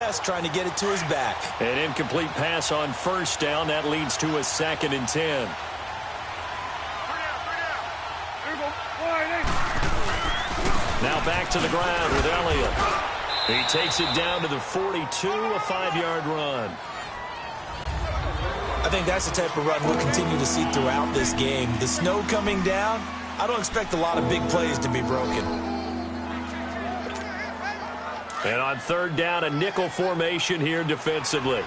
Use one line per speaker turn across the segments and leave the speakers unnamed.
Trying to get it to his back.
An incomplete pass on first down. That leads to a 2nd and 10. Now back to the ground with Elliott. He takes it down to the 42, a 5-yard run.
I think that's the type of run we'll continue to see throughout this game. The snow coming down, I don't expect a lot of big plays to be broken.
And on 3rd down, a nickel formation here defensively.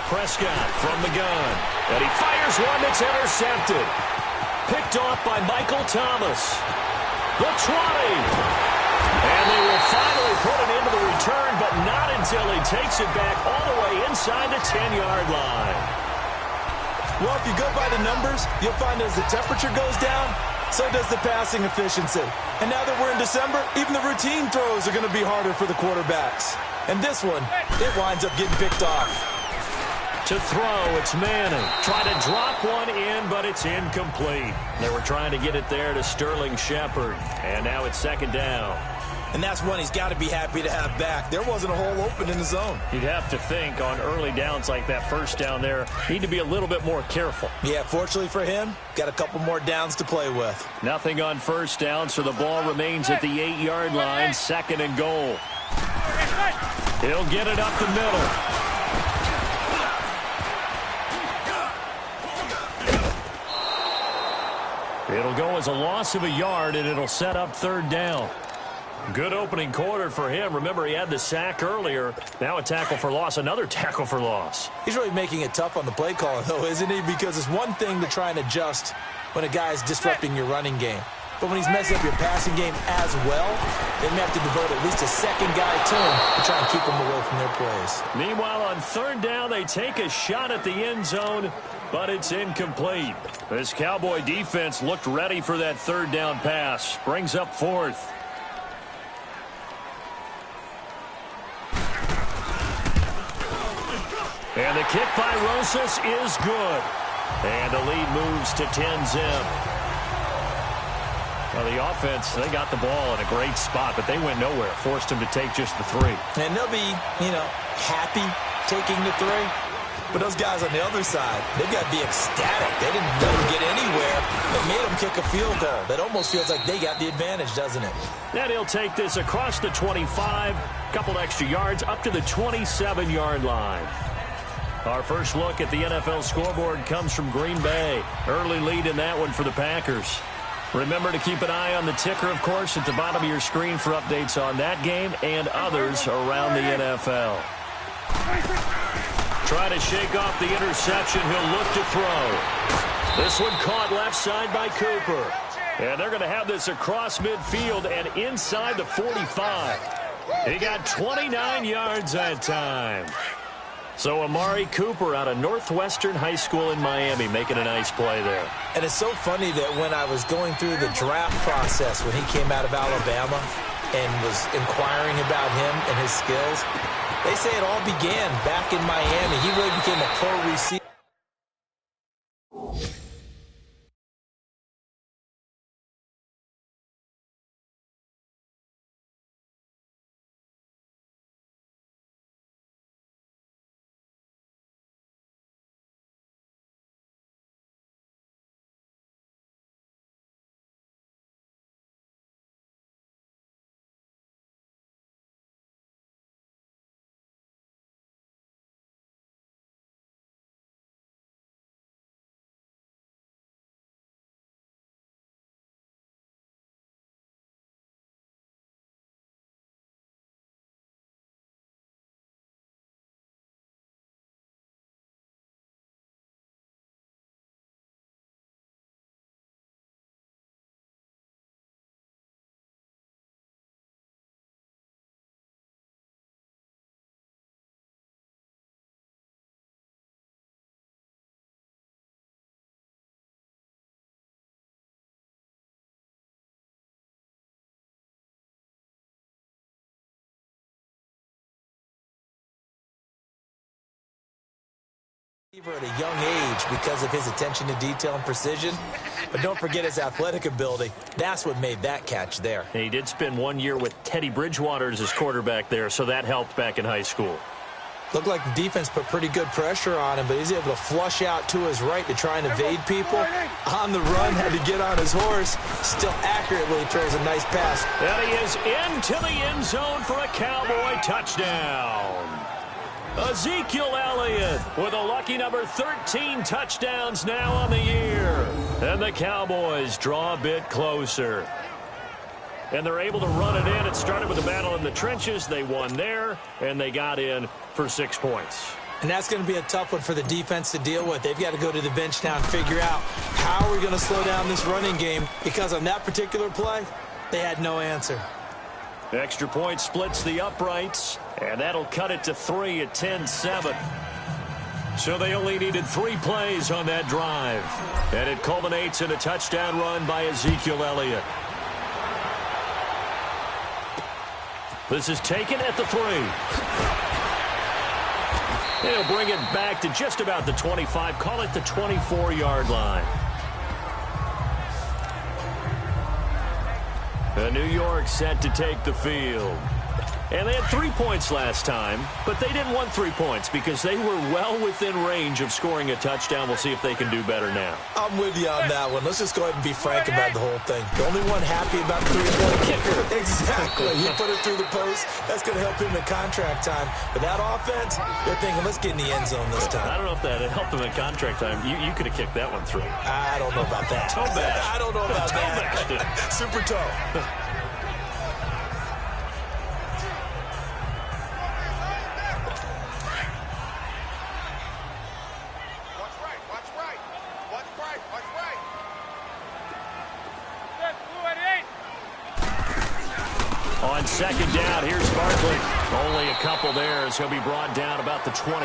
Prescott from the gun. And he fires one that's intercepted. Picked off by Michael Thomas. The 20. And they will finally put it into the return, but not until he takes it back all the way inside the 10-yard line.
Well, if you go by the numbers, you'll find as the temperature goes down, so does the passing efficiency. And now that we're in December, even the routine throws are going to be harder for the quarterbacks. And this one, it winds up getting picked off.
To throw, it's Manning. Trying to drop one in, but it's incomplete. They were trying to get it there to Sterling Shepard. And now it's 2nd down.
And that's one he's got to be happy to have back. There wasn't a hole open in the zone.
You'd have to think on early downs like that first down there, need to be a little bit more careful.
Yeah, fortunately for him, got a couple more downs to play with.
Nothing on first down, so the ball remains at the 8-yard line, 2nd and goal. He'll get it up the middle. It'll go as a loss of a yard, and it'll set up 3rd down. Good opening quarter for him. Remember, he had the sack earlier. Now a tackle for loss, another tackle for loss.
He's really making it tough on the play caller, though, isn't he? Because it's one thing to try and adjust when a guy's disrupting your running game. But when he's messing up your passing game as well, they may have to devote at least a second guy to him to try and keep him away from their plays.
Meanwhile, on 3rd down, they take a shot at the end zone, but it's incomplete. This Cowboy defense looked ready for that 3rd down pass. Brings up 4th. And the kick by Rosas is good. And the lead moves to 10-zip. Well, the offense, they got the ball in a great spot, but they went nowhere. Forced him to take just the 3.
And they'll be, happy taking the 3. But those guys on the other side, they've got to be ecstatic. They didn't let him get anywhere. They made him kick a field goal. That almost feels like they got the advantage, doesn't it?
And he'll take this across the 25, couple extra yards, up to the 27-yard line. Our first look at the NFL scoreboard comes from Green Bay. Early lead in that one for the Packers. Remember to keep an eye on the ticker, of course, at the bottom of your screen for updates on that game and others around the NFL. Try to shake off the interception. He'll look to throw. This one caught left side by Cooper. And they're going to have this across midfield and inside the 45. He got 29 yards that time. So Amari Cooper out of Northwestern High School in Miami making a nice play there.
And it's so funny that when I was going through the draft process when he came out of Alabama and was inquiring about him and his skills, they say it all began back in Miami. He really became a pro receiver. At a young age because of his attention to detail and precision. But don't forget his athletic ability. That's what made that catch there.
And he did spend 1 year with Teddy Bridgewater as his quarterback there, so that helped back in high school.
Looked like the defense put pretty good pressure on him, but he's able to flush out to his right to try and evade people. On the run, had to get on his horse. Still accurately throws a nice pass.
And he is into the end zone for a Cowboy touchdown. Ezekiel Elliott with a lucky number 13 touchdowns now on the year. And the Cowboys draw a bit closer. And they're able to run it in. It started with a battle in the trenches. They won there, and they got in for 6 points.
And that's going to be a tough one for the defense to deal with. They've got to go to the bench now and figure out how are we going to slow down this running game, because on that particular play, they had no answer.
Extra point splits the uprights, and that'll cut it to 3 at 10-7. So they only needed 3 plays on that drive. And it culminates in a touchdown run by Ezekiel Elliott. This is taken at the 3. He'll bring it back to just about the 25. Call it the 24-yard line. New York set to take the field. And they had 3 points last time, but they didn't want 3 points because they were well within range of scoring a touchdown. We'll see if they can do better now.
I'm with you on that one. Let's just go ahead and be frank about the whole thing. The only one happy about the 3-point kicker. Exactly. He put it through the post. That's going to help him in contract time. But that offense, they're thinking, let's get in the end zone this time.
I don't know if that helped him in contract time. You could have kicked that one through.
I don't know about that.
Toe bash.
I don't know about that. Super toe.
On second down, here's Barkley. Only a couple there as he'll be brought down about the 28.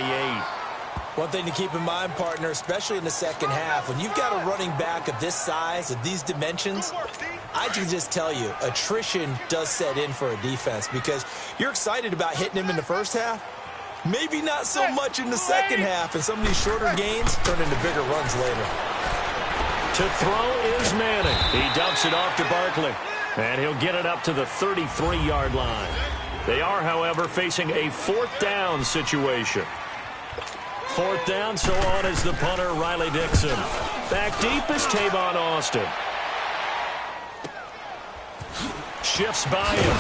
One thing to keep in mind, partner, especially in the second half, when you've got a running back of this size, of these dimensions, I can just tell you, attrition does set in for a defense because you're excited about hitting him in the first half. Maybe not so much in the second half, and some of these shorter gains turn into bigger runs later.
To throw is Manning. He dumps it off to Barkley. And he'll get it up to the 33-yard line. They are, however, facing a 4th down situation. 4th down, so on is the punter, Riley Dixon. Back deep is Tavon Austin. Shifts by him.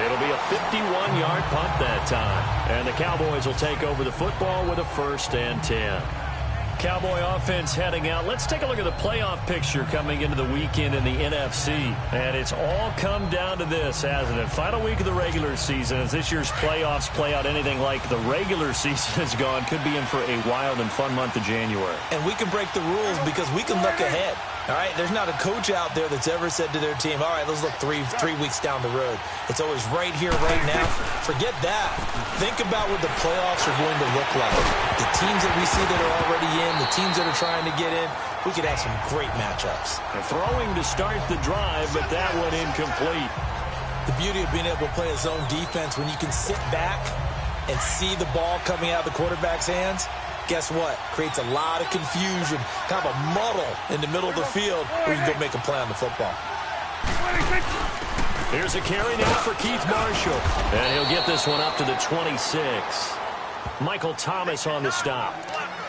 It'll be a 51-yard punt that time. And the Cowboys will take over the football with a 1st and 10. Cowboy offense heading out. Let's take a look at the playoff picture coming into the weekend in the NFC. And it's all come down to this, hasn't it? Final week of the regular season. As this year's playoffs play out anything like the regular season has gone, could be in for a wild and fun month of January.
And we can break the rules because we can look ahead. All right, there's not a coach out there that's ever said to their team, all right, let's look three weeks down the road. It's always right here, right now. Forget that. Think about what the playoffs are going to look like. The teams that we see that are already in, the teams that are trying to get in, we could have some great matchups.
Throwing to start the drive, but that one incomplete.
The beauty of being able to play a zone defense when you can sit back and see the ball coming out of the quarterback's hands, guess what? Creates a lot of confusion, kind of a muddle in the middle of the field where you can go make a play on the football.
Here's a carry now for Keith Marshall. And he'll get this one up to the 26. Michael Thomas on the stop.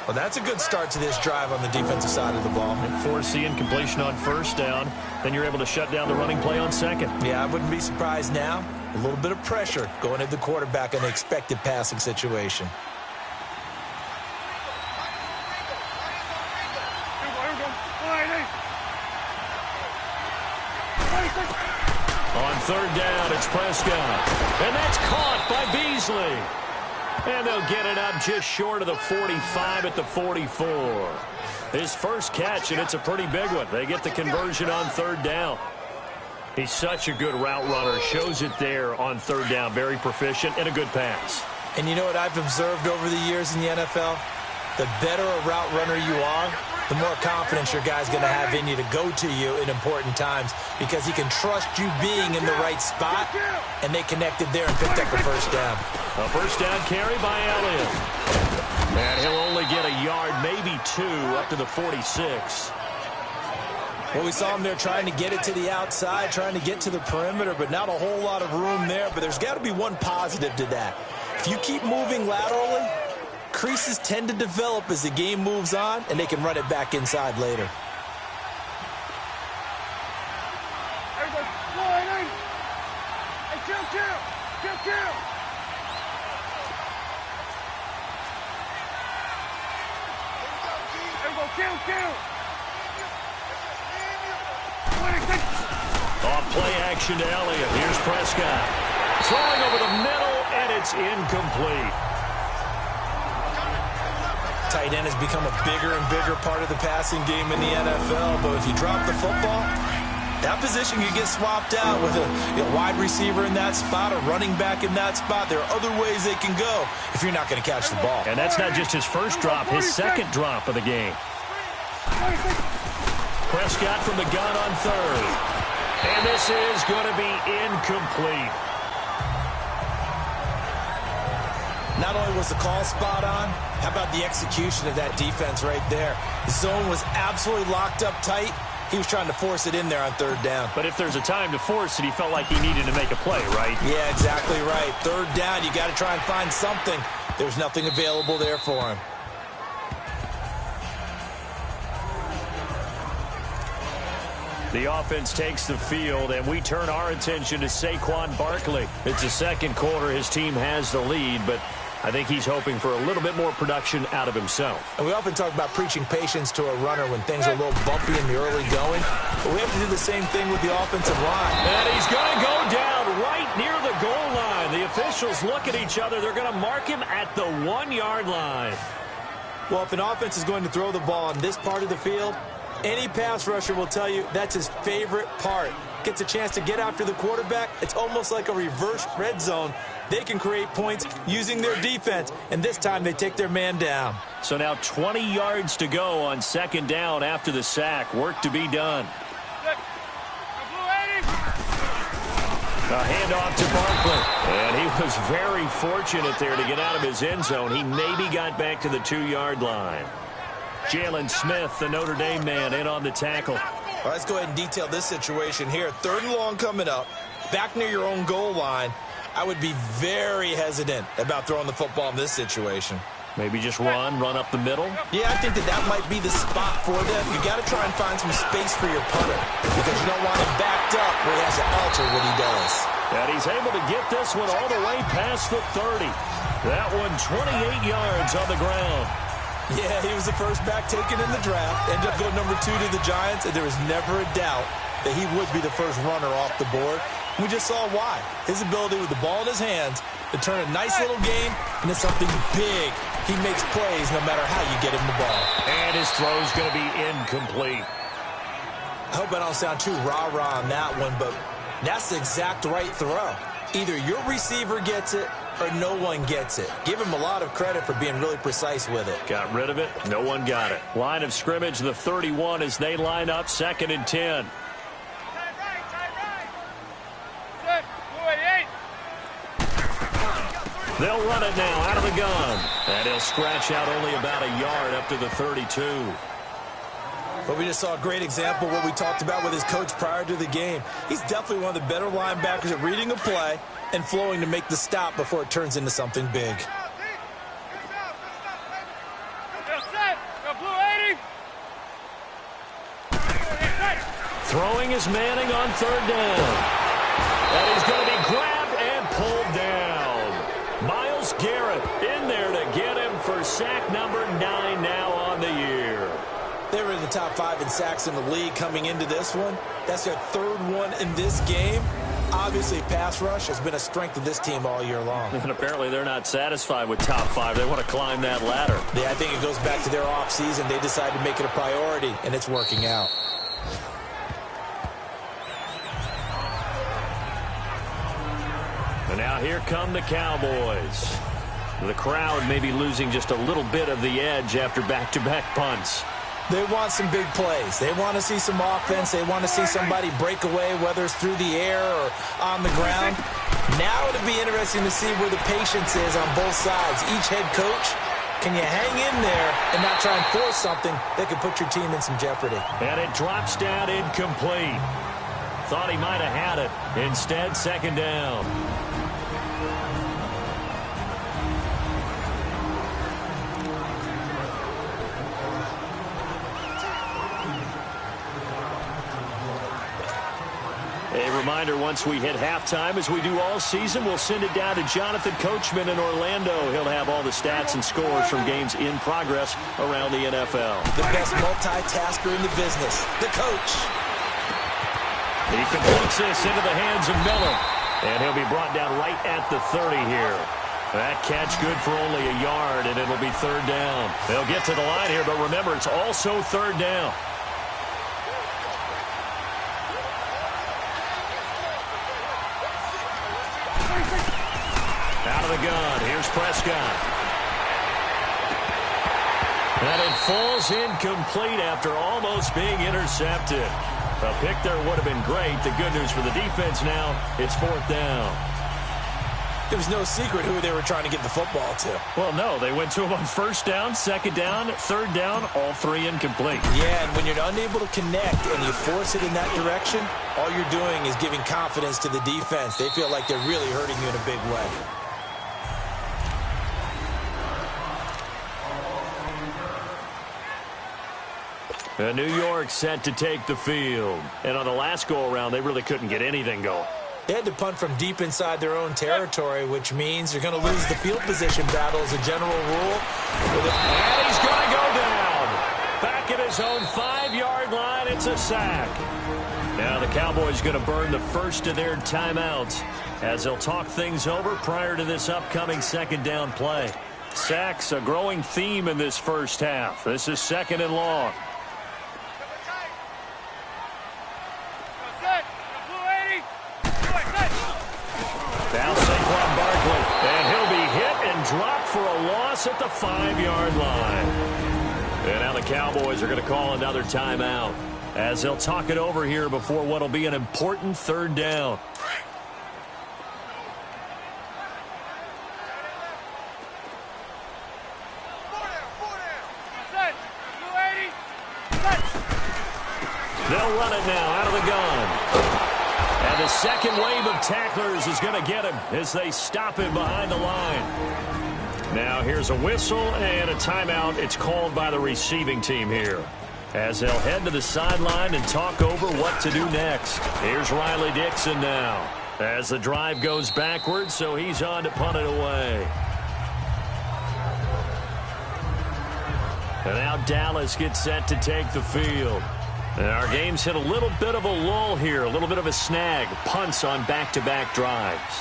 Well, that's a good start to this drive on the defensive side of the ball.
And force the incompletion on 1st down. Then you're able to shut down the running play on 2nd.
Yeah, I wouldn't be surprised now. A little bit of pressure going at the quarterback in an expected passing situation.
On 3rd down, it's Prescott. And that's caught by Beasley. And they'll get it up just short of the 45 at the 44. His first catch, and it's a pretty big one. They get the conversion on 3rd down. He's such a good route runner. Shows it there on 3rd down. Very proficient and a good pass.
And you know what I've observed over the years in the NFL? The better a route runner you are, the more confidence your guy's going to have in you to go to you in important times because he can trust you being in the right spot, and they connected there and picked up the 1st down.
A 1st down carry by Elliott. And he'll only get a yard, maybe 2, up to the 46.
Well, we saw him there trying to get it to the outside, trying to get to the perimeter, but not a whole lot of room there. But there's got to be one positive to that. If you keep moving laterally, creases tend to develop as the game moves on, and they can run it back inside later.
Off play action to Elliott. Here's Prescott. Throwing over the middle, and it's incomplete.
Tight end has become a bigger and bigger part of the passing game in the NFL, but if you drop the football, that position can get swapped out with a wide receiver in that spot, a running back in that spot. There are other ways they can go if you're not going to catch the ball.
And that's not just his first drop, his second drop of the game. Prescott from the gun on third. And this is going to be incomplete.
Not only was the call spot on, how about the execution of that defense right there? The zone was absolutely locked up tight. He was trying to force it in there on third down.
But if there's a time to force it, he felt like he needed to make a play, right?
Yeah, exactly right. Third down, you got to try and find something. There's nothing available there for him.
The offense takes the field, and we turn our attention to Saquon Barkley. It's the second quarter. His team has the lead, but I think he's hoping for a little bit more production out of himself.
And we often talk about preaching patience to a runner when things are a little bumpy in the early going. But we have to do the same thing with the offensive line.
And he's going to go down right near the goal line. The officials look at each other. They're going to mark him at the 1-yard line.
Well, if an offense is going to throw the ball on this part of the field, any pass rusher will tell you that's his favorite part. Gets a chance to get after the quarterback. It's almost like a reverse red zone. They can create points using their defense, and this time they take their man down.
So now 20 yards to go on second down after the sack. Work to be done. A handoff to Barkley. And he was very fortunate there to get out of his end zone. He maybe got back to the 2-yard line. Jalen Smith, the Notre Dame man, in on the tackle.
Well, let's go ahead and detail this situation here. Third and long coming up. Back near your own goal line. I would be very hesitant about throwing the football in this situation.
Maybe just run up the middle?
Yeah, I think that might be the spot for them. You got to try and find some space for your punter because you don't want him backed up where he has to alter what he does.
And he's able to get this one all the way past the 30. That one 28 yards on the ground.
Yeah, he was the first back taken in the draft. Ended up going number 2 to the Giants, and there was never a doubt that he would be the first runner off the board. We just saw why. His ability with the ball in his hands to turn a nice little game into something big. He makes plays no matter how you get him the ball.
And his throw's going to be incomplete.
I hope I don't sound too rah-rah on that one, but that's the exact right throw. Either your receiver gets it or no one gets it. Give him a lot of credit for being really precise with it.
Got rid of it. No one got it. Line of scrimmage, the 31 as they line up, 2nd and 10. They'll run it now out of the gun. And he'll scratch out only about a yard up to the 32.
But we just saw a great example of what we talked about with his coach prior to the game. He's definitely one of the better linebackers at reading a play and flowing to make the stop before it turns into something big.
Throwing is Manning on 3rd down. And he's going to be grabbed and pulled down. Myles Garrett in there to get him for sack number 9 now on the year.
They were in the top 5 in sacks in the league coming into this one. That's their 3rd one in this game. Obviously, pass rush has been a strength of this team all year long.
And apparently they're not satisfied with top 5. They want to climb that ladder.
Yeah, I think it goes back to their offseason. They decided to make it a priority, and it's working out.
And now here come the Cowboys. The crowd may be losing just a little bit of the edge after back-to-back punts.
They want some big plays. They want to see some offense. They want to see somebody break away, whether it's through the air or on the ground. Now it'll be interesting to see where the patience is on both sides. Each head coach Can you hang in there and not try and force something that could put your team in some jeopardy?
And it drops down incomplete. Thought he might have had it. Instead, second down. A reminder, once we hit halftime, as we do all season, we'll send it down to Jonathan Coachman in Orlando. He'll have all the stats and scores from games in progress around the NFL.
The best multitasker in the business, the coach.
He completes this into the hands of Miller, and he'll be brought down right at the 30 here. That catch good for only a yard, and it'll be third down. They'll get to the line here, but remember, it's also third down. Out of the gun, here's Prescott. And it falls incomplete after almost being intercepted. A pick there would have been great. The good news for the defense now, it's fourth down.
There was no secret who they were trying to get the football to.
Well, no, they went to him on first down, second down, third down, all three incomplete.
Yeah, and when you're unable to connect and you force it in that direction, all you're doing is giving confidence to the defense. They feel like they're really hurting you in a big way.
New York set to take the field. And on the last go-around, they really couldn't get anything going.
They had to punt from deep inside their own territory, which means you're going to lose the field position battle as a general rule.
And he's going to go down. Back at his own 5-yard line, it's a sack. Now the Cowboys going to burn the first of their timeouts as they'll talk things over prior to this upcoming second down play. Sacks, a growing theme in this first half. This is second and long. Now Saquon Barkley, and he'll be hit and dropped for a loss at the 5-yard line. And now the Cowboys are going to call another timeout as they'll talk it over here before what will be an important third down. They'll run it now out of the gun. And the second wave of tacklers is going to get him as they stop him behind the line. Now here's a whistle and a timeout. It's called by the receiving team here as they'll head to the sideline and talk over what to do next. Here's Riley Dixon now as the drive goes backwards, so he's on to punt it away. And now Dallas gets set to take the field. And our game's hit a little bit of a lull here, a little bit of a snag. Punts on back-to-back drives.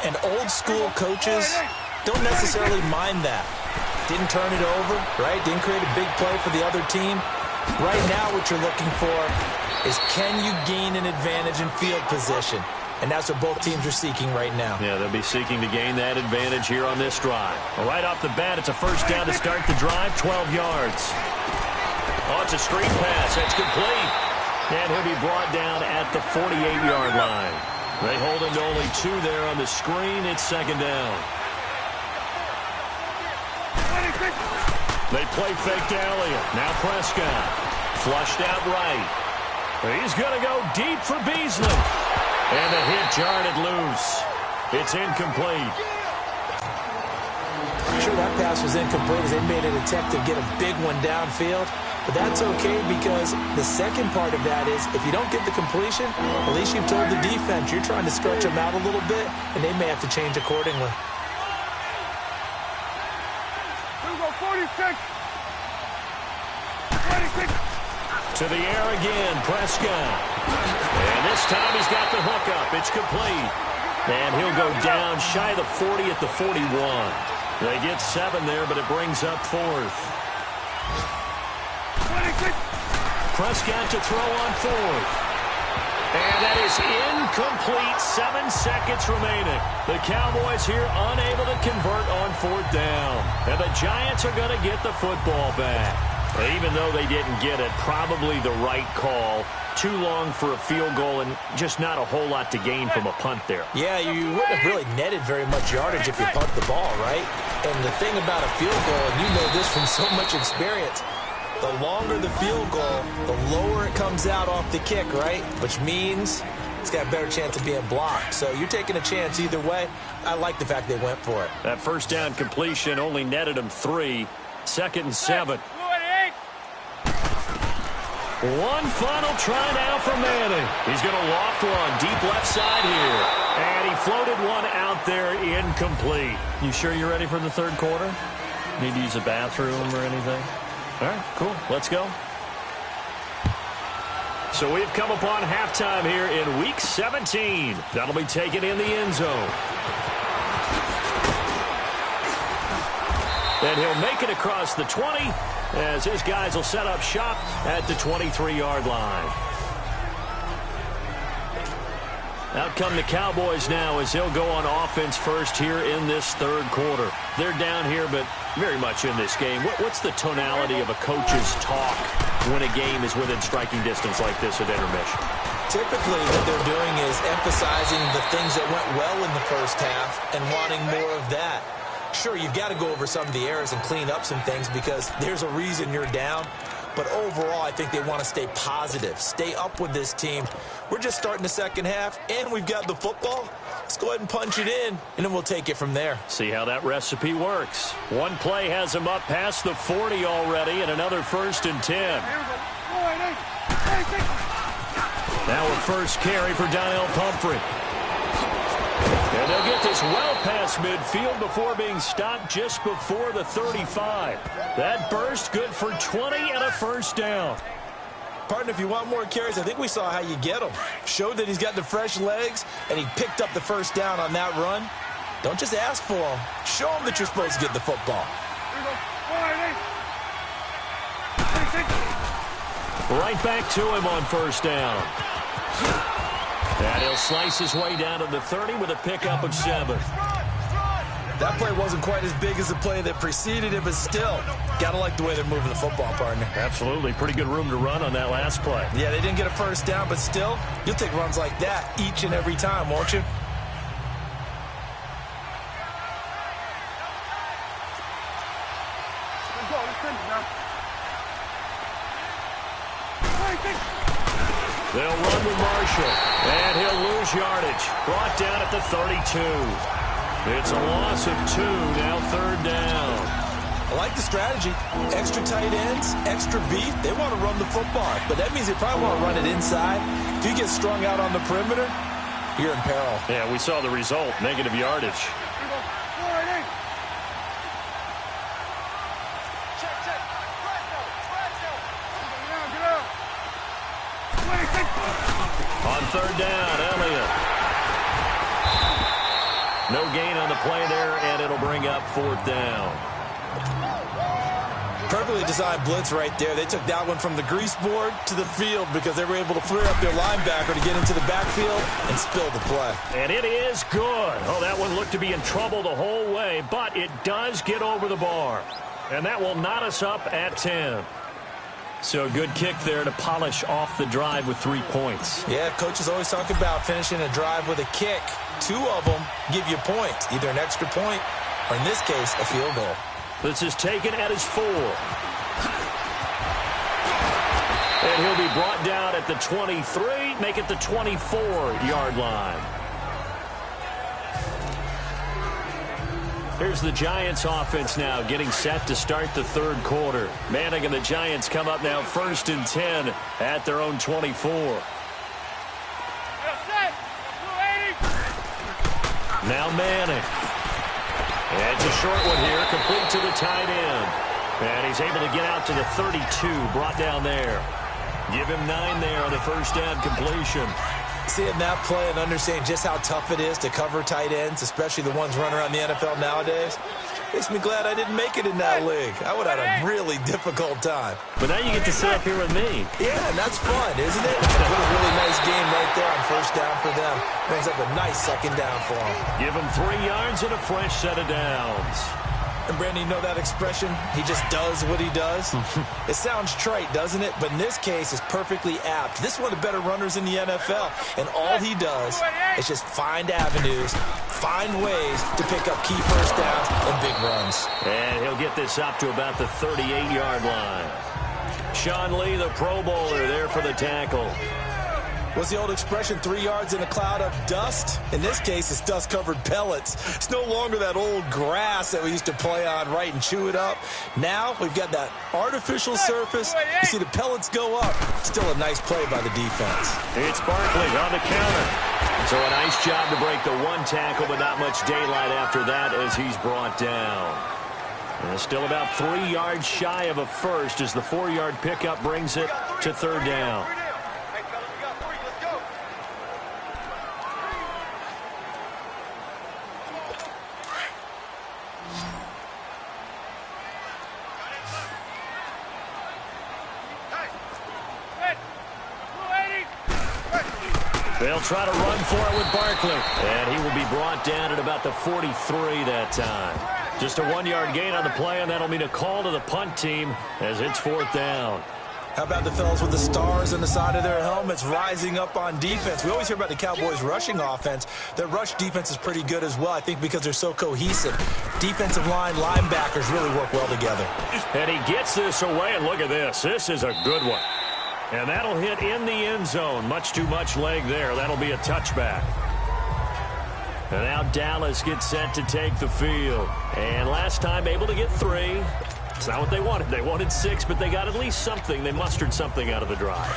And old-school coaches don't necessarily mind that. Didn't turn it over, right? Didn't create a big play for the other team. Right now what you're looking for is can you gain an advantage in field position? And that's what both teams are seeking right now.
Yeah, they'll be seeking to gain that advantage here on this drive. Right off the bat, it's a first down to start the drive, 12 yards. Oh, it's a screen pass. That's complete. And he'll be brought down at the 48-yard line. They hold him to only 2 there on the screen. It's second down. They play fake to Elliott. Now Prescott. Flushed out right. He's going to go deep for Beasley. And the hit jarred it loose. It's incomplete.
Sure, that pass was incomplete as they made an attempt to get a big one downfield. But that's okay because the second part of that is if you don't get the completion, at least you've told the defense you're trying to stretch them out a little bit, and they may have to change accordingly.
46.
To the air again, Prescott. And this time he's got the hook up. It's complete. And he'll go down shy of the 40 at the 41. They get 7 there, but it brings up 4th. Prescott to throw on 4th. And that is incomplete. 7 seconds remaining. The Cowboys here unable to convert on 4th down. And the Giants are going to get the football back. Even though they didn't get it, probably the right call. Too long for a field goal and just not a whole lot to gain from a punt there.
Yeah, you wouldn't have really netted very much yardage if you punt the ball, right? And the thing about a field goal, and you know this from so much experience, the longer the field goal, the lower it comes out off the kick, right? Which means it's got a better chance of being blocked. So you're taking a chance either way. I like the fact they went for it.
That first down completion only netted them 3. 2nd and 7. One final try now for Manning. He's going to loft one deep left side here. And he floated one out there incomplete. You sure you're ready for the third quarter? Need to use a bathroom or anything? All right, cool. Let's go. So we've come upon halftime here in Week 17. That'll be taken in the end zone. And he'll make it across the 20 as his guys will set up shop at the 23-yard line. Out come the Cowboys now as they'll go on offense first here in this third quarter. They're down here, but very much in this game. What's the tonality of a coach's talk when a game is within striking distance like this at intermission?
Typically, what they're doing is emphasizing the things that went well in the first half and wanting more of that. Sure, you've got to go over some of the errors and clean up some things because there's a reason you're down. But overall, I think they want to stay positive, stay up with this team. We're just starting the second half, and we've got the football. Let's go ahead and punch it in, and then we'll take it from there.
See how that recipe works. One play has them up past the 40 already, and another 1st and 10. Now a first carry for Donnell Pumphrey. And they'll get this well past midfield before being stopped just before the 35. That burst good for 20 and a first down.
Partner, if you want more carries, I think we saw how you get them. Showed that he's got the fresh legs, and he picked up the first down on that run. Don't just ask for them. Show them that you're supposed to get the football.
Right back to him on first down. And he'll slice his way down to the 30 with a pickup of 7.
That play wasn't quite as big as the play that preceded it, but still, gotta like the way they're moving the football, partner.
Absolutely. Pretty good room to run on that last play.
Yeah, they didn't get a first down, but still, you'll take runs like that each and every time, won't you?
They'll run with Marshall, and he'll lose yardage. Brought down at the 32. It's a loss of 2, now 3rd down.
I like the strategy. Extra tight ends, extra beef. They want to run the football, but that means they probably want to run it inside. If you get strung out on the perimeter, you're in peril.
Yeah, we saw the result, negative yardage. On 3rd down, Elliott. No gain on the play there, and it'll bring up 4th down.
Perfectly designed blitz right there. They took that one from the grease board to the field because they were able to flare up their linebacker to get into the backfield and spill the play.
And it is good. Oh, that one looked to be in trouble the whole way, but it does get over the bar. And that will knot us up at 10. So a good kick there to polish off the drive with 3 points.
Yeah, coaches always talk about finishing a drive with a kick. 2 of them give you points, either an extra point or, in this case, a field goal.
This is taken at his 4. And he'll be brought down at the 23, make it the 24-yard line. Here's the Giants offense now getting set to start the third quarter. Manning and the Giants come up now 1st and 10 at their own 24. Now Manning. And it's a short one here, complete to the tight end. And he's able to get out to the 32, brought down there. Give him 9 there on the first down completion.
Seeing that play and understanding just how tough it is to cover tight ends, especially the ones running around the NFL nowadays, makes me glad I didn't make it in that league. I would have had a really difficult time.
But now you get to sit up here with me.
Yeah, and that's fun, isn't it? What a really nice game right there on first down for them. Brings up a nice second down for them.
Give them 3 yards and a fresh set of downs.
And, Brandon, you know that expression? He just does what he does? It sounds trite, doesn't it? But in this case, it's perfectly apt. This is one of the better runners in the NFL. And all he does is just find avenues, find ways to pick up key first downs and big runs.
And he'll get this up to about the 38-yard line. Sean Lee, the Pro Bowler, there for the tackle.
What's the old expression, 3 yards in a cloud of dust? In this case, it's dust-covered pellets. It's no longer that old grass that we used to play on, right, and chew it up. Now we've got that artificial surface. You see the pellets go up. Still a nice play by the defense.
It's Barkley on the counter. So a nice job to break the one tackle, but not much daylight after that as he's brought down. And still about 3 yards shy of a first as the 4-yard pickup brings it to third down. They'll try to run for it with Barkley. And he will be brought down at about the 43 that time. Just a 1-yard gain on the play, and that'll mean a call to the punt team as it's fourth down.
How about the fellas with the stars on the side of their helmets rising up on defense? We always hear about the Cowboys' rushing offense. Their rush defense is pretty good as well, I think, because they're so cohesive. Defensive line, linebackers really work well together.
And he gets this away, and look at this. This is a good one. And that'll hit in the end zone. Much too much leg there. That'll be a touchback. And now Dallas gets set to take the field. And last time able to get 3. It's not what they wanted. They wanted 6, but they got at least something. They mustered something out of the drive.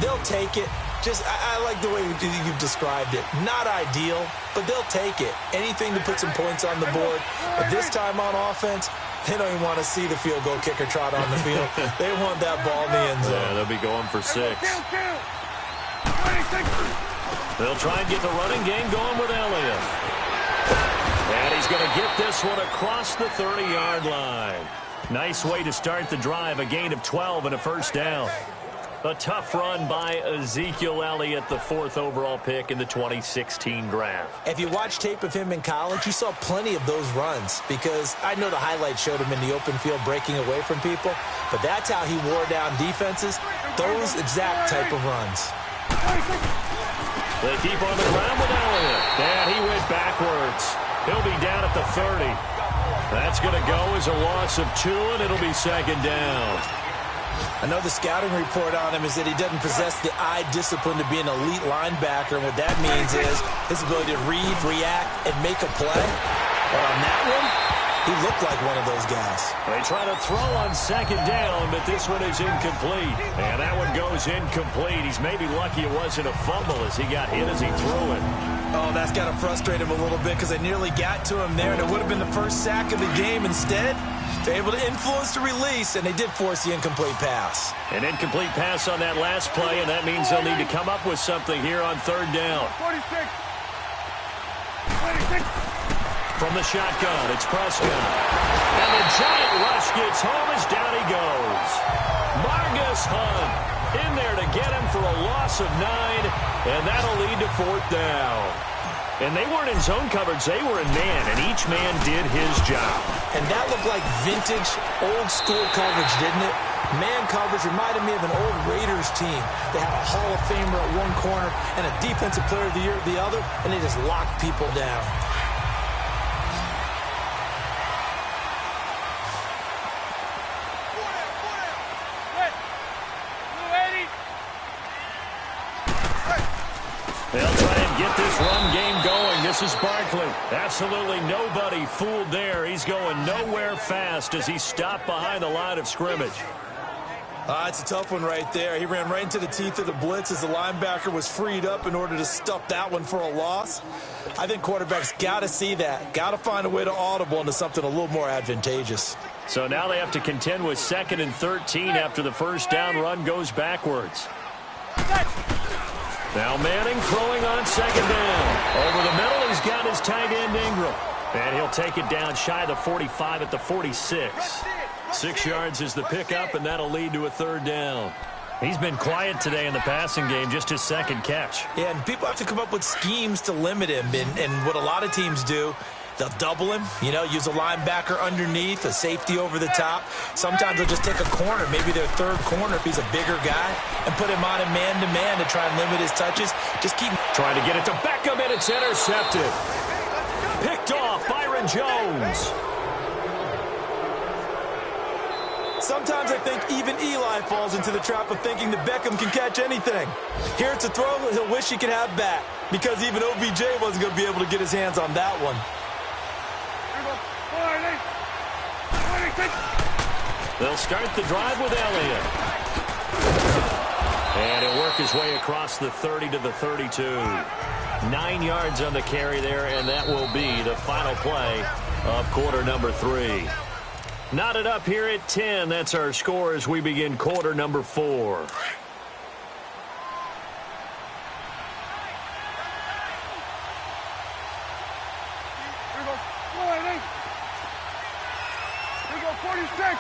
They'll take it. I like the way you've described it. Not ideal, but they'll take it. Anything to put some points on the board. But this time on offense, they don't even want to see the field goal kicker trot on the field. They want that ball in the end zone.
Yeah, they'll be going for 6. They'll try and get the running game going with Elliott. And he's going to get this one across the 30-yard line. Nice way to start the drive, a gain of 12 and a first down. A tough run by Ezekiel Elliott, the 4th overall pick in the 2016 draft.
If you watch tape of him in college, you saw plenty of those runs because I know the highlights showed him in the open field breaking away from people, but that's how he wore down defenses, those exact type of runs.
They keep on the ground with Elliott, and he went backwards. He'll be down at the 30. That's going to go as a loss of 2, and it'll be second down.
I know the scouting report on him is that he doesn't possess the eye discipline to be an elite linebacker, and what that means is his ability to read, react, and make a play. But on that one, he looked like one of those guys.
They try to throw on second down, but this one is incomplete. And that one goes incomplete. He's maybe lucky it wasn't a fumble as he got hit as he threw it.
Oh, that's got to frustrate him a little bit because they nearly got to him there, and it would have been the first sack of the game. Instead, they're able to influence the release, and they did force the incomplete pass.
An incomplete pass on that last play, and that means they'll need to come up with something here on third down.
26.
From the shotgun, it's Prescott. And the giant rush gets home as down he goes. Margus Hunt in there to get him for a loss of 9, and that'll lead to fourth down. And they weren't in zone coverage, they were in man, and each man did his job.
And that looked like vintage, old-school coverage, didn't it? Man coverage reminded me of an old Raiders team. They had a Hall of Famer at one corner and a Defensive Player of the Year at the other, and they just locked people down.
They'll try and get this run game going. This is Barkley. Absolutely nobody fooled there. He's going nowhere fast as he stopped behind the line of scrimmage.
It's a tough one right there. He ran right into the teeth of the blitz as the linebacker was freed up in order to stuff that one for a loss. I think quarterbacks got to see that. Got to find a way to audible into something a little more advantageous.
So now they have to contend with 2nd and 13 after the first down run goes backwards. Now Manning throwing on second down. Over the middle, he's got his tight end Ingram. And he'll take it down shy of the 45 at the 46. 6 yards is the pickup, and that'll lead to a third down. He's been quiet today in the passing game, just his second catch.
Yeah, and people have to come up with schemes to limit him. And what a lot of teams do They'll double him, use a linebacker underneath, a safety over the top. Sometimes they'll just take a corner, maybe their third corner if he's a bigger guy, and put him on a man-to-man to try and limit his touches. Just keep
trying to get it to Beckham, and it's intercepted. Picked off Byron Jones.
Sometimes I think even Eli falls into the trap of thinking that Beckham can catch anything. Here it's a throw that he'll wish he could have back, because even OBJ wasn't going to be able to get his hands on that one.
They'll start the drive with Elliott. And he'll work his way across the 30 to the 32. 9 yards on the carry there, and that will be the final play of quarter number 3. Knotted up here at 10. That's our score as we begin quarter number 4.
Here we go. 46.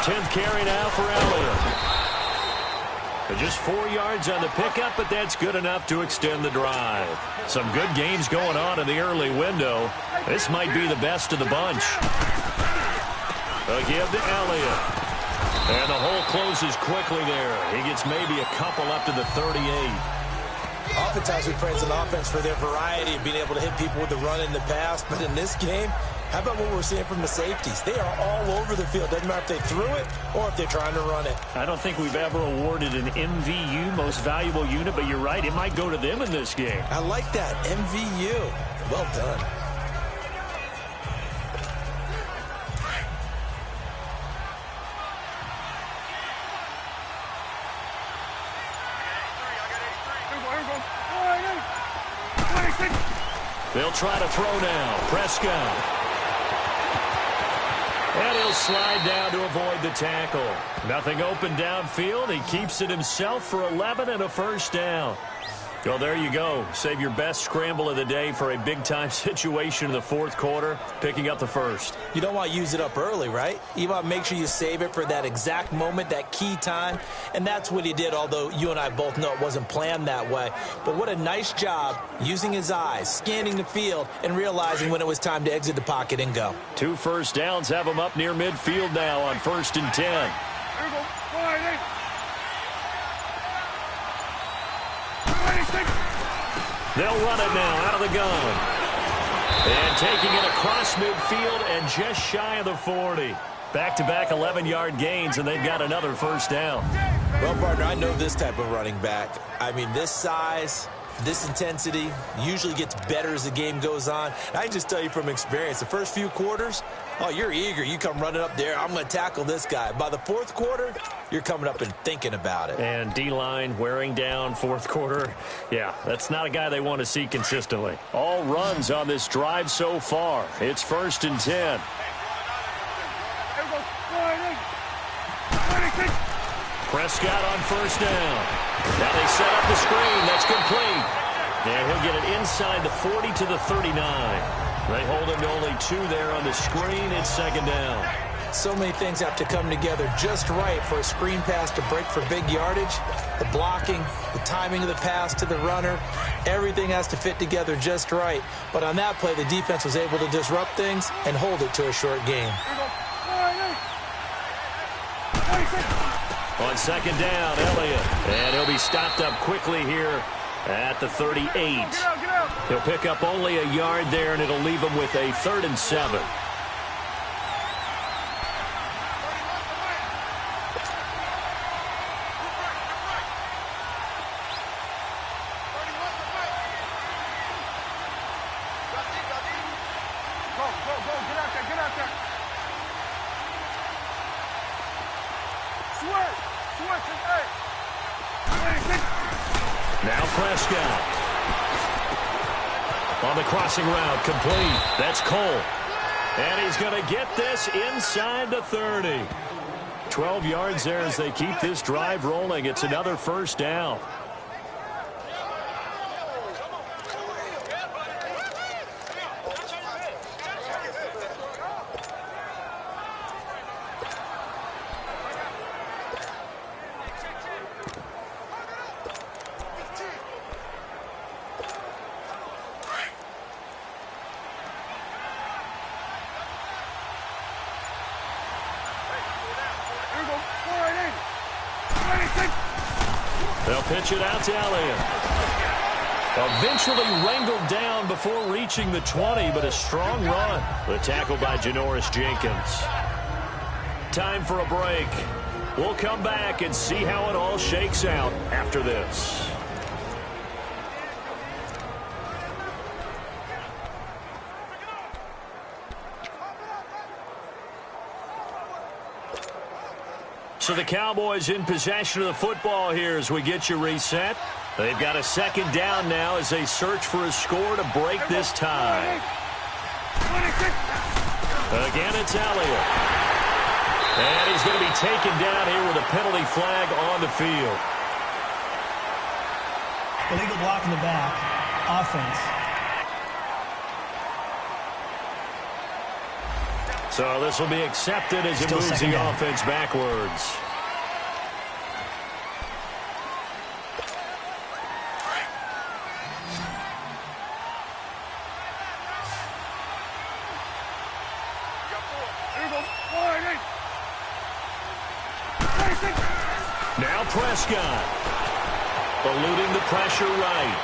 10th carry now for Elliott. Just 4 yards on the pickup, but that's good enough to extend the drive. Some good games going on in the early window. This might be the best of the bunch. A give to Elliott. And the hole closes quickly there. He gets maybe a couple up to the 38.
Oftentimes we praise an offense for their variety of being able to hit people with the run in the pass, but in this game, how about what we're seeing from the safeties? They are all over the field. Doesn't matter if they threw it or if they're trying to run it.
I don't think we've ever awarded an MVU, most valuable unit, but you're right, it might go to them in this game.
I like that, MVU. Well done.
They'll try to throw now. Prescott. And he'll slide down to avoid the tackle. Nothing open downfield. He keeps it himself for 11 and a first down. Well, there you go. Save your best scramble of the day for a big-time situation in the fourth quarter, picking up the first.
You don't want to use it up early, right? You want to make sure you save it for that exact moment, that key time, and that's what he did, although you and I both know it wasn't planned that way. But what a nice job using his eyes, scanning the field, and realizing when it was time to exit the pocket and go.
2 first downs have him up near midfield now on 1st and 10. They'll run it now out of the gun. And taking it across midfield and just shy of the 40. Back-to-back 11-yard gains, and they've got another first down.
Well, partner, I know this type of running back. I mean, this size, this intensity usually gets better as the game goes on. And I can just tell you from experience, the first few quarters, oh, you're eager. You come running up there, I'm going to tackle this guy. By the fourth quarter, you're coming up and thinking about it.
And D-line wearing down fourth quarter. Yeah, that's not a guy they want to see consistently. All runs on this drive so far. It's 1st and 10. Prescott on first down. Now they set up the screen. That's complete. And he'll get it inside the 40 to the 39. They hold him to only 2 there on the screen. It's 2nd down.
So many things have to come together just right for a screen pass to break for big yardage. The blocking, the timing of the pass to the runner, everything has to fit together just right. But on that play, the defense was able to disrupt things and hold it to a short game.
On 2nd down, Elliott. And he'll be stopped up quickly here at the 38. He'll pick up only a yard there, and it'll leave him with a 3rd and 7. Now Prescott. On the crossing route, complete. That's Cole. And he's going to get this inside the 30. 12 yards there as they keep this drive rolling. It's another first down. They'll pitch it out to Elliott. Eventually wrangled down before reaching the 20, but a strong run. The tackle by Janoris Jenkins. Time for a break. We'll come back and see how it all shakes out after this. So the Cowboys in possession of the football here as we get you reset. They've got a second down now as they search for a score to break this tie. Again, it's Elliott. And he's going to be taken down here with a penalty flag on the field.
Illegal block in the back. Offense.
So this will be accepted as it moves the offense backwards. Now Prescott. Eluding the pressure right.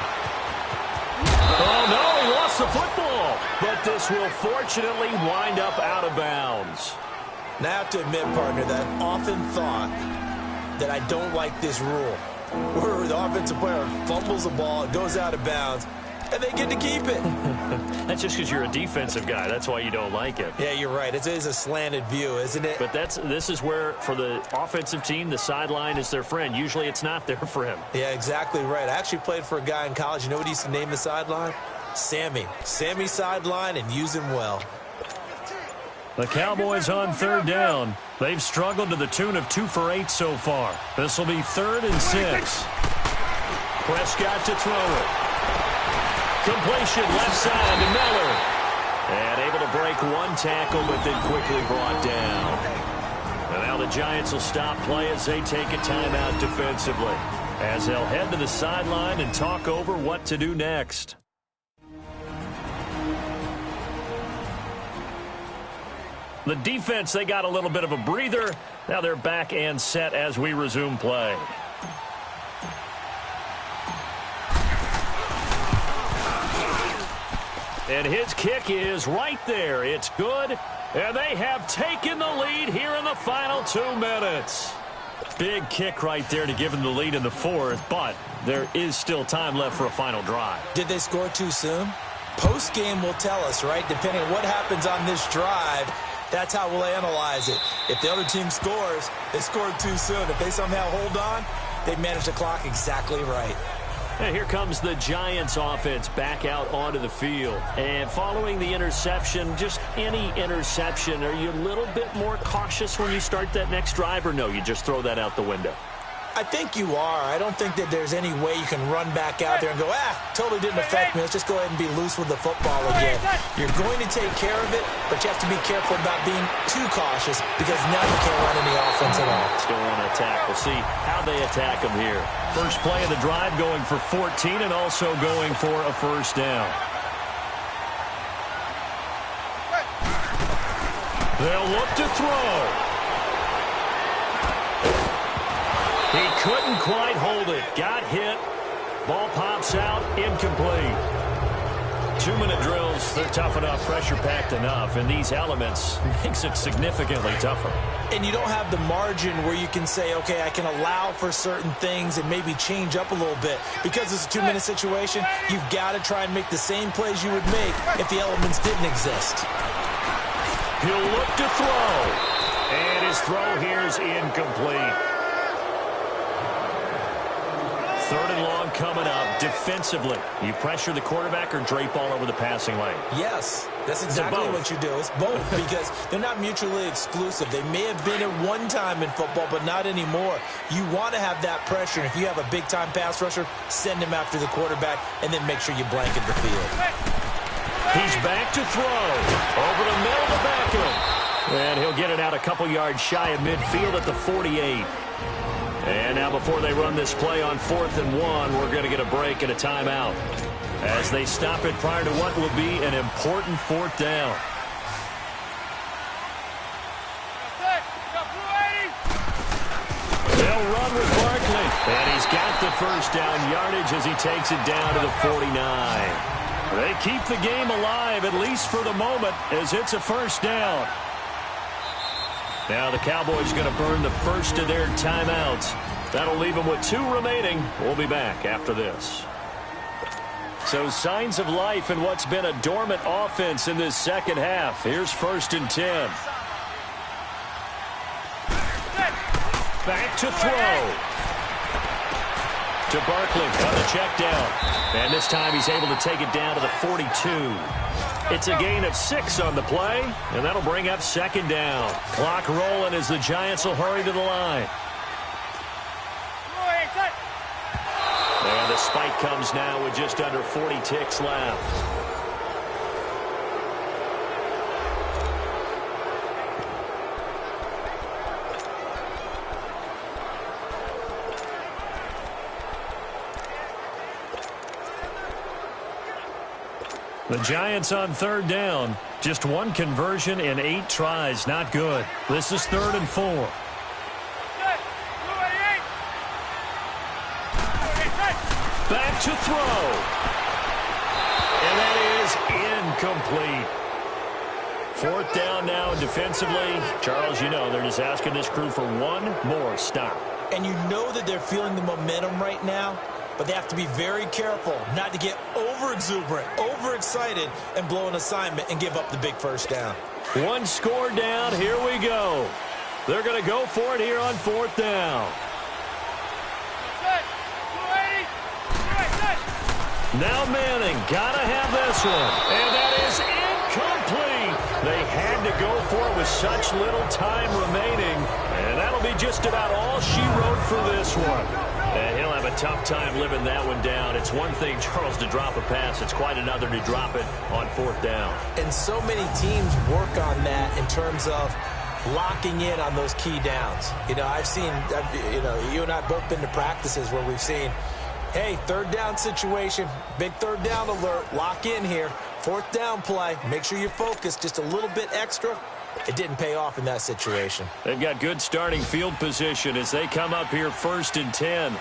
Oh, no, he lost the football. But this will fortunately wind up out of bounds.
Now, I have to admit, partner, that I've often thought that I don't like this rule, where the offensive player fumbles the ball, it goes out of bounds, and they get to keep it.
That's just because you're a defensive guy. That's why you don't like it.
Yeah, you're right. It is a slanted view, isn't it?
But this is where, for the offensive team, the sideline is their friend. Usually it's not there for him.
Yeah, exactly right. I actually played for a guy in college. You know what he used to name the sideline? Sammy. Sammy sideline, and use him well.
The Cowboys on third down. They've struggled to the tune of 2 for 8 so far. This will be 3rd and 6. Prescott to throw it. Completion left side to Miller. And able to break one tackle, but then quickly brought down. And now the Giants will stop play as they take a timeout defensively, as they'll head to the sideline and talk over what to do next. The defense, they got a little bit of a breather. Now they're back and set as we resume play. And his kick is right there. It's good. And they have taken the lead here in the final 2 minutes. Big kick right there to give them the lead in the 4th, but there is still time left for a final drive.
Did they score too soon? Post-game will tell us, right? Depending on what happens on this drive, that's how we'll analyze it. If the other team scores, they scored too soon. If they somehow hold on, they managed the clock exactly right.
And here comes the Giants offense back out onto the field. And following the interception, just any interception, are you a little bit more cautious when you start that next drive, or no, you just throw that out the window?
I think you are. I don't think that there's any way you can run back out there and go, totally didn't affect me. Let's just go ahead and be loose with the football again. You're going to take care of it, but you have to be careful about being too cautious because now you can't run any offense at all.
Still on attack. We'll see how they attack them here. First play of the drive going for 14 and also going for a first down. They'll look to throw. He couldn't quite hold it. Got hit. Ball pops out. Incomplete. 2-minute drills, they're tough enough, pressure-packed enough, and these elements makes it significantly tougher.
And you don't have the margin where you can say, okay, I can allow for certain things and maybe change up a little bit. Because it's a 2-minute situation, you've got to try and make the same plays you would make if the elements didn't exist.
He'll look to throw. And his throw here is incomplete. 3rd and long coming up. Defensively, you pressure the quarterback or drape all over the passing lane?
Yes, that's exactly what you do. It's both because they're not mutually exclusive. They may have been at one time in football, but not anymore. You want to have that pressure. And if you have a big-time pass rusher, send him after the quarterback and then make sure you blanket the field.
He's back to throw. Over the middle to Beckham. And he'll get it out a couple yards shy of midfield at the 48. And now before they run this play on 4th and 1, we're going to get a break and a timeout as they stop it prior to what will be an important 4th down. They'll run with Barkley. And he's got the first down yardage as he takes it down to the 49. They keep the game alive, at least for the moment, as it's a first down. Now the Cowboys going to burn the first of their timeouts. That'll leave them with 2 remaining. We'll be back after this. So signs of life in what's been a dormant offense in this second half. Here's 1st and 10. Back to throw. To Barkley on the check down. And this time he's able to take it down to the 42. It's a gain of 6 on the play, and that'll bring up 2nd down. Clock rolling as the Giants will hurry to the line. And the spike comes now with just under 40 ticks left. The Giants on 3rd down. Just 1 conversion in 8 tries. Not good. This is 3rd and 4. Back to throw. And that is incomplete. 4th down now defensively. Charles, you know, they're just asking this crew for 1 more stop.
And you know that they're feeling the momentum right now, but they have to be very careful not to get over-exuberant, overexcited, and blow an assignment and give up the big first down.
1 score down. Here we go. They're going to go for it here on 4th down. Now Manning, gotta have this one. And that is incomplete. They had to go for it with such little time remaining. And that'll be just about all she wrote for this one. And he'll have a tough time living that one down. It's one thing, Charles, to drop a pass. It's quite another to drop it on 4th down.
And so many teams work on that in terms of locking in on those key downs. You know, you and I have both been to practices where we've seen, hey, 3rd down situation, big 3rd down alert, lock in here, 4th down play, make sure you focus just a little bit extra. It didn't pay off in that situation.
They've got good starting field position as they come up here 1st and 10.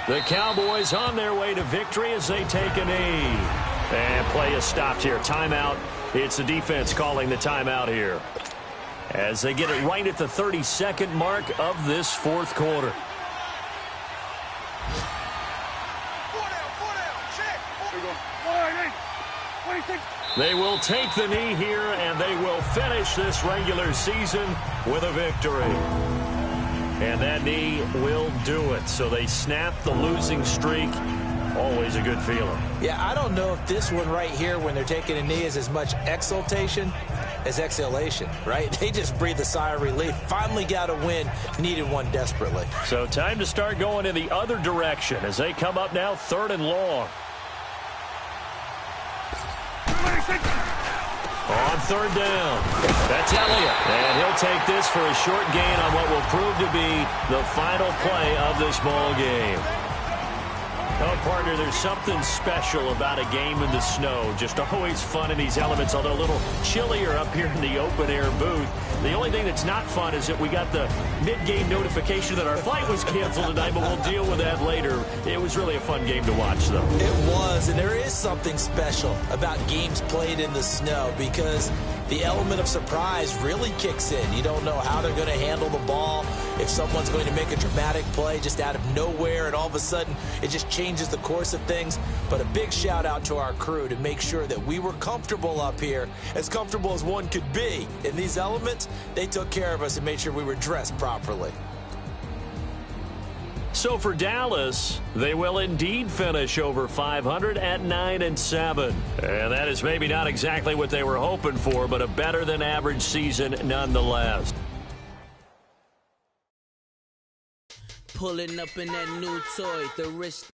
The Cowboys on their way to victory as they take a knee. And play is stopped here. Timeout. It's the defense calling the timeout here, as they get it right at the 32nd mark of this 4th quarter. They will take the knee here, and they will finish this regular season with a victory. And that knee will do it. So they snap the losing streak. Always a good feeling.
Yeah, I don't know if this one right here, when they're taking a knee, is as much exultation as exhalation, right? They just breathe a sigh of relief. Finally got a win. Needed one desperately.
So time to start going in the other direction as they come up now 3rd and long. On 3rd down, that's Elliott. And he'll take this for a short gain on what will prove to be the final play of this ball game. Oh, partner, there's something special about a game in the snow. Just always fun in these elements, although a little chillier up here in the open-air booth. The only thing that's not fun is that we got the mid-game notification that our flight was canceled tonight, but we'll deal with that later. It was really a fun game to watch, though.
It was, and there is something special about games played in the snow because the element of surprise really kicks in. You don't know how they're going to handle the ball, if someone's going to make a dramatic play just out of nowhere, and all of a sudden it just changes the course of things. But a big shout out to our crew to make sure that we were comfortable up here, as comfortable as one could be. In these elements, they took care of us and made sure we were dressed properly.
So for Dallas, they will indeed finish over 500 at 9-7. And that is maybe not exactly what they were hoping for, but a better than average season nonetheless.
Pulling up in that new toy, the wrist.